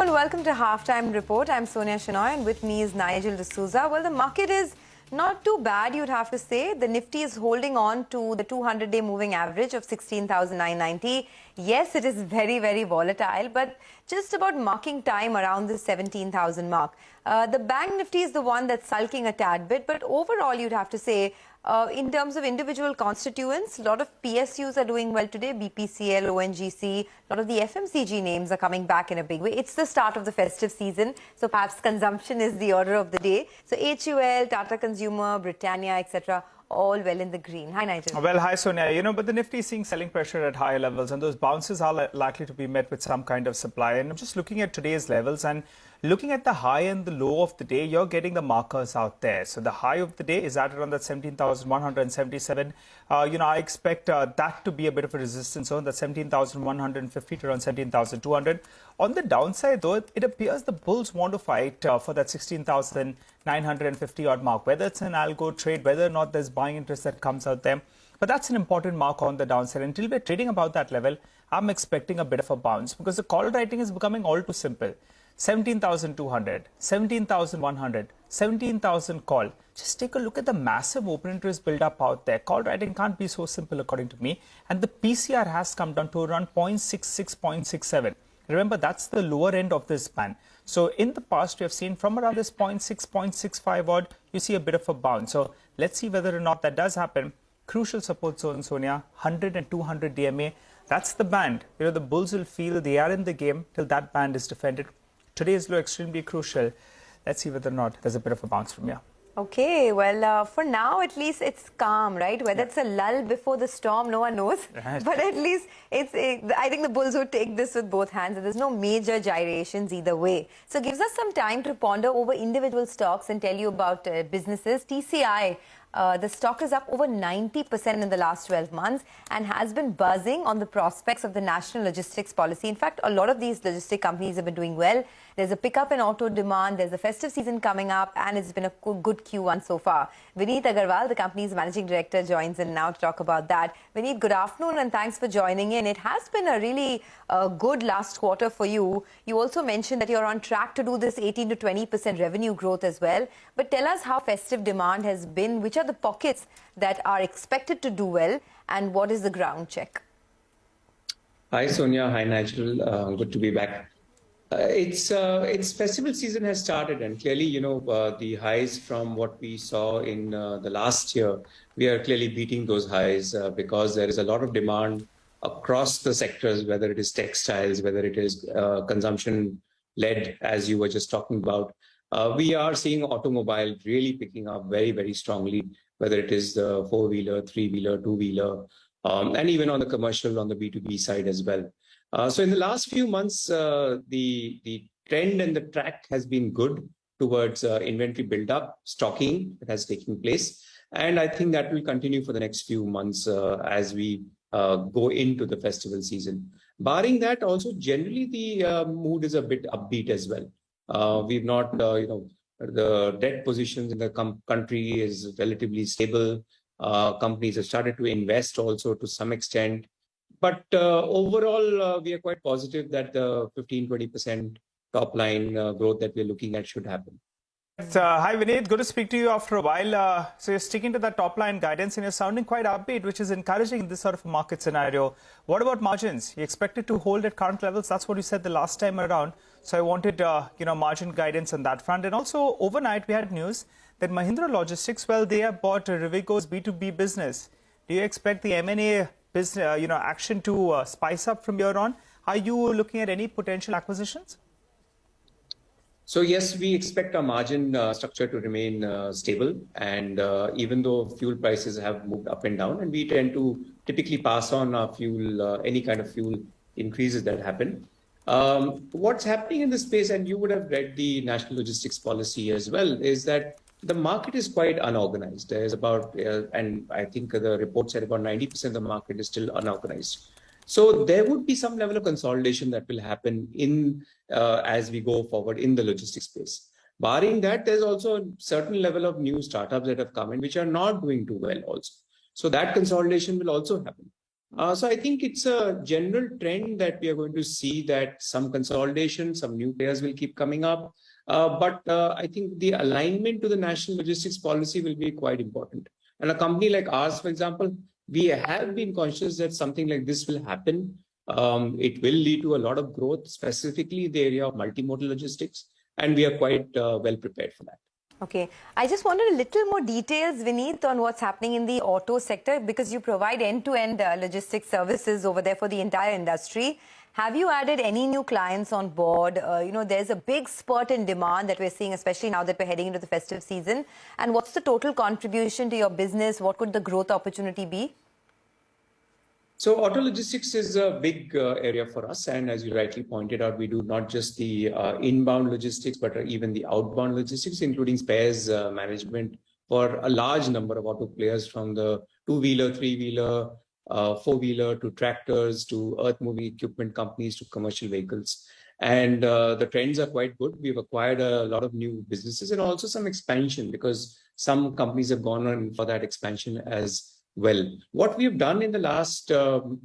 and welcome to Halftime Report. I'm Sonia Shenoy and with me is Nigel D'Souza. Well, the market is not too bad, you'd have to say. The Nifty is holding on to the 200-day moving average of 16,990. Yes, it is very, very volatile, but just about marking time around the 17,000 mark. The Bank Nifty is the one that's sulking a tad bit, but overall, you'd have to say, in terms of individual constituents, a lot of PSUs are doing well today. BPCL, ONGC, a lot of the FMCG names are coming back in a big way. It's the start of the festive season, so perhaps consumption is the order of the day. So HUL, Tata Consumer, Britannia, etc., all well in the green. Hi, Nigel. Well, hi, Sonia. But the Nifty is seeing selling pressure at higher levels, and those bounces are likely to be met with some kind of supply. And I'm just looking at today's levels and looking at the high and the low of the day, you're getting the markers out there. So the high of the day is at around that 17,177. I expect that to be a bit of a resistance zone, that 17,150 to around 17,200. On the downside, though, it appears the bulls want to fight for that 16,950 odd mark, whether it's an algo trade, whether or not there's buying interest that comes out there. But that's an important mark on the downside. Until we're trading about that level, I'm expecting a bit of a bounce because the call writing is becoming all too simple. 17,200, 17,100, 17,000 call. Just take a look at the massive open interest build up out there. Call writing can't be so simple according to me. And the PCR has come down to around 0.66, 0.67. Remember, that's the lower end of this band. So in the past, we have seen from around this 0.6, 0.65 odd, you see a bit of a bounce. So let's see whether or not that does happen. Crucial support zone, Sonia, 100 and 200 DMA. That's the band. The bulls will feel they are in the game till that band is defended. Today's low extremely crucial. Let's see whether or not there's a bit of a bounce from here. Okay, well, for now, at least it's calm, right? Whether it's a lull before the storm, no one knows. Right. But at least I think the bulls would take this with both hands. There's no major gyrations either way. So it gives us some time to ponder over individual stocks and tell you about businesses. TCI. The stock is up over 90% in the last 12 months and has been buzzing on the prospects of the national logistics policy. In fact, a lot of these logistic companies have been doing well. There's a pickup in auto demand, there's a festive season coming up, and it's been a good Q1 so far. Vineet Agarwal, the company's managing director, joins in now to talk about that. Vineet, good afternoon and thanks for joining in. It has been a really good last quarter for you. You also mentioned that you're on track to do this 18 to 20% revenue growth as well. But tell us how festive demand has been, which are the pockets that are expected to do well, and what is the ground check? Hi, Sonia. Hi, Nigel. Good to be back. It's festival season has started, and clearly, the highs from what we saw in the last year, we are clearly beating those highs because there is a lot of demand across the sectors, whether it is textiles, whether it is consumption-led, as you were just talking about. We are seeing automobile really picking up very, very strongly, whether it is the four-wheeler, three-wheeler, two-wheeler, and even on the commercial, on the B2B side as well. So in the last few months, the trend and the track has been good towards inventory build-up, stocking that has taken place. And I think that will continue for the next few months as we go into the festival season. Barring that, also generally the mood is a bit upbeat as well. We've not, the debt positions in the country is relatively stable. Companies have started to invest also to some extent. But overall, we are quite positive that the 15-20% top line growth that we're looking at should happen. Hi, Vineet. Good to speak to you after a while. So you're sticking to that top line guidance and you're sounding quite upbeat, which is encouraging in this sort of a market scenario. What about margins? You expect it to hold at current levels? That's what you said the last time around. So I wanted, margin guidance on that front. And also overnight, we had news that Mahindra Logistics, well, they have bought Rivigo's B2B business. Do you expect the M&A business, action to spice up from here on? Are you looking at any potential acquisitions? So yes, we expect our margin structure to remain stable. And even though fuel prices have moved up and down, and we tend to typically pass on our fuel, any kind of fuel increases that happen. What's happening in this space, and you would have read the national logistics policy as well, is that the market is quite unorganized. There's about, and I think the report said about 90% of the market is still unorganized. So there would be some level of consolidation that will happen in as we go forward in the logistics space. Barring that, there's also a certain level of new startups that have come in which are not doing too well also. So that consolidation will also happen. So I think it's a general trend that we are going to see that some consolidation, some new players will keep coming up. But I think the alignment to the national logistics policy will be quite important. And a company like ours, for example, we have been conscious that something like this will happen. It will lead to a lot of growth, specifically in the area of multimodal logistics, and we are quite well prepared for that. Okay. I just wanted a little more details, Vineet, on what's happening in the auto sector, because you provide end-to-end logistics services over there for the entire industry. Have you added any new clients on board? There's a big spurt in demand that we're seeing, especially now that we're heading into the festive season. And what's the total contribution to your business? What could the growth opportunity be? So auto logistics is a big area for us. And as you rightly pointed out, we do not just the inbound logistics, but even the outbound logistics, including spares management for a large number of auto players, from the two-wheeler, three-wheeler, four-wheeler to tractors to earth-moving equipment companies to commercial vehicles. And the trends are quite good. We've acquired a lot of new businesses and also some expansion, because some companies have gone on for that expansion as well. What we've done in the last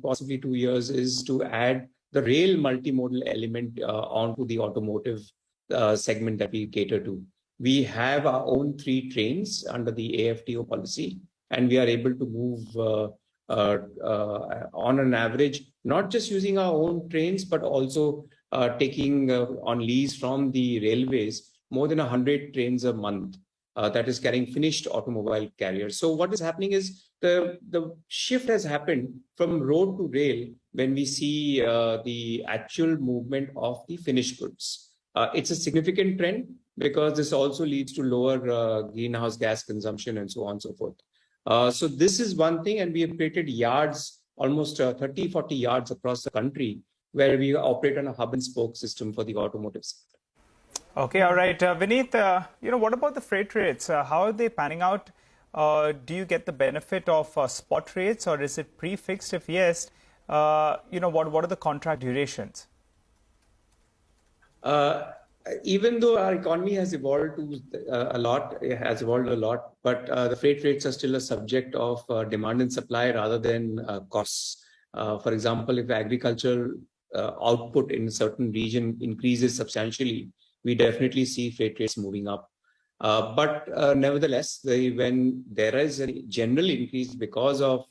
possibly 2 years is to add the rail multimodal element onto the automotive segment that we cater to. We have our own 3 trains under the AFTO policy, and we are able to move on an average, not just using our own trains, but also taking on lease from the railways more than 100 trains a month. That is carrying finished automobile carriers. So what is happening is the shift has happened from road to rail when we see the actual movement of the finished goods. It's a significant trend because this also leads to lower greenhouse gas consumption and so on and so forth. So this is one thing, and we have created yards, almost 30, 40 yards across the country, where we operate on a hub and spoke system for the automotive sector. Okay, all right. Vineet, what about the freight rates? How are they panning out? Do you get the benefit of spot rates, or is it prefixed? If yes, what are the contract durations? Even though our economy has evolved a lot, but the freight rates are still a subject of demand and supply rather than costs. For example, if agricultural output in a certain region increases substantially, we definitely see freight rates moving up. But nevertheless, when there is a general increase because of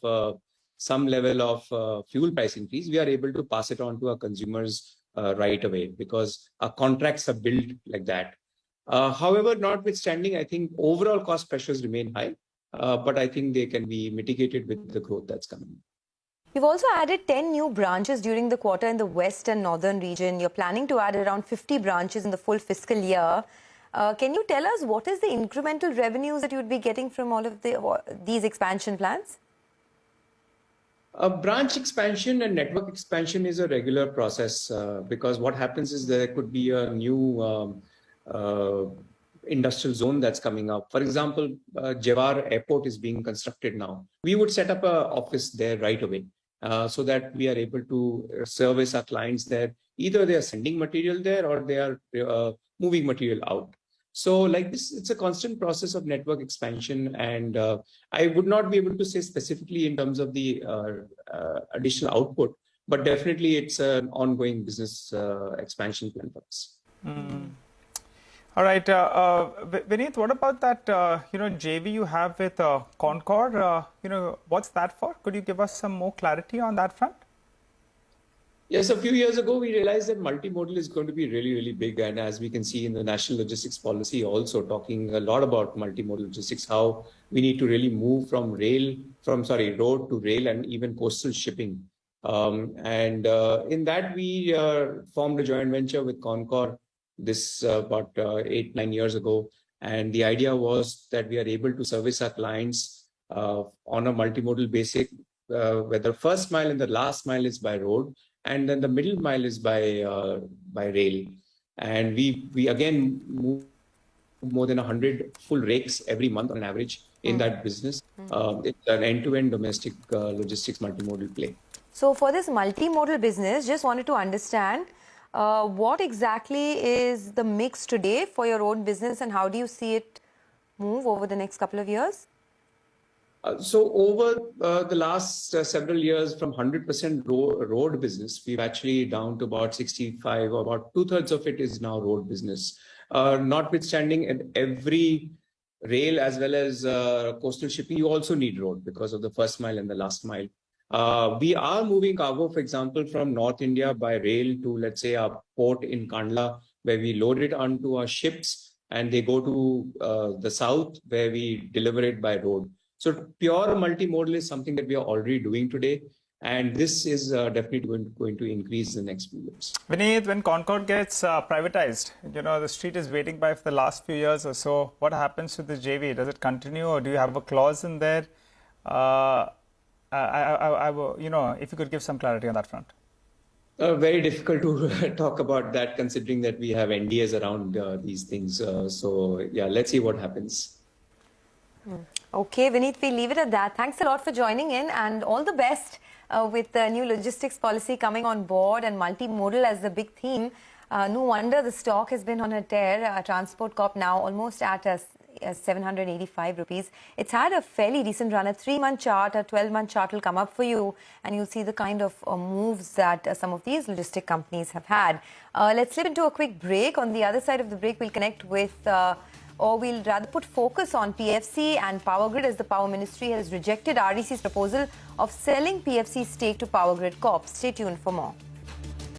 some level of fuel price increase, we are able to pass it on to our consumers right away, because our contracts are built like that. However, notwithstanding, I think overall cost pressures remain high, but I think they can be mitigated with the growth that's coming. You've also added 10 new branches during the quarter in the west and northern region. You're planning to add around 50 branches in the full fiscal year. Can you tell us what is the incremental revenues that you'd be getting from all of these expansion plans? Branch expansion and network expansion is a regular process because what happens is there could be a new industrial zone that's coming up. For example, Jewar Airport is being constructed now. We would set up an office there right away so that we are able to service our clients there. Either they are sending material there or they are moving material out. So like this, it's a constant process of network expansion. And I would not be able to say specifically in terms of the additional output, but definitely it's an ongoing business expansion plan for us. Mm. All right, Vineet, what about that, JV you have with Concord? What's that for? Could you give us some more clarity on that front? Yes, a few years ago, we realized that multimodal is going to be really, really big. And as we can see in the national logistics policy, also talking a lot about multimodal logistics, how we need to really move from road to rail and even coastal shipping. In that, we formed a joint venture with Concord this about 8-9 years ago. And the idea was that we are able to service our clients on a multimodal basis, where the first mile and the last mile is by road, and then the middle mile is by rail. And we again move more than 100 full rakes every month on average in that business. It's an end-to-end domestic logistics multimodal play. So for this multimodal business, just wanted to understand what exactly is the mix today for your own business, and how do you see it move over the next couple of years? So over the last several years, from 100% road business, we've actually down to about 65, or about two-thirds of it is now road business. Notwithstanding, at every rail as well as coastal shipping, you also need road because of the first mile and the last mile. We are moving cargo, for example, from North India by rail to, let's say, our port in Kandla, where we load it onto our ships and they go to the south, where we deliver it by road. So pure multimodal is something that we are already doing today. And this is definitely going to increase in the next few years. Vineet, when Concord gets privatized, the street is waiting by for the last few years or so. What happens to the JV? Does it continue, or do you have a clause in there? If you could give some clarity on that front. Very difficult to talk about that, considering that we have NDAs around these things. So yeah, let's see what happens. Okay, Vineet, we leave it at that. Thanks a lot for joining in, and all the best with the new logistics policy coming on board and multimodal as the big theme. No wonder the stock has been on a tear. Transport Corp now almost at 785 rupees. It's had a fairly decent run. A 3-month chart, a 12-month chart will come up for you, and you'll see the kind of moves that some of these logistic companies have had. Let's slip into a quick break. On the other side of the break, we'll connect with or we'll rather put focus on PFC and Power Grid, as the Power Ministry has rejected REC's proposal of selling PFC's stake to Power Grid Corp. Stay tuned for more.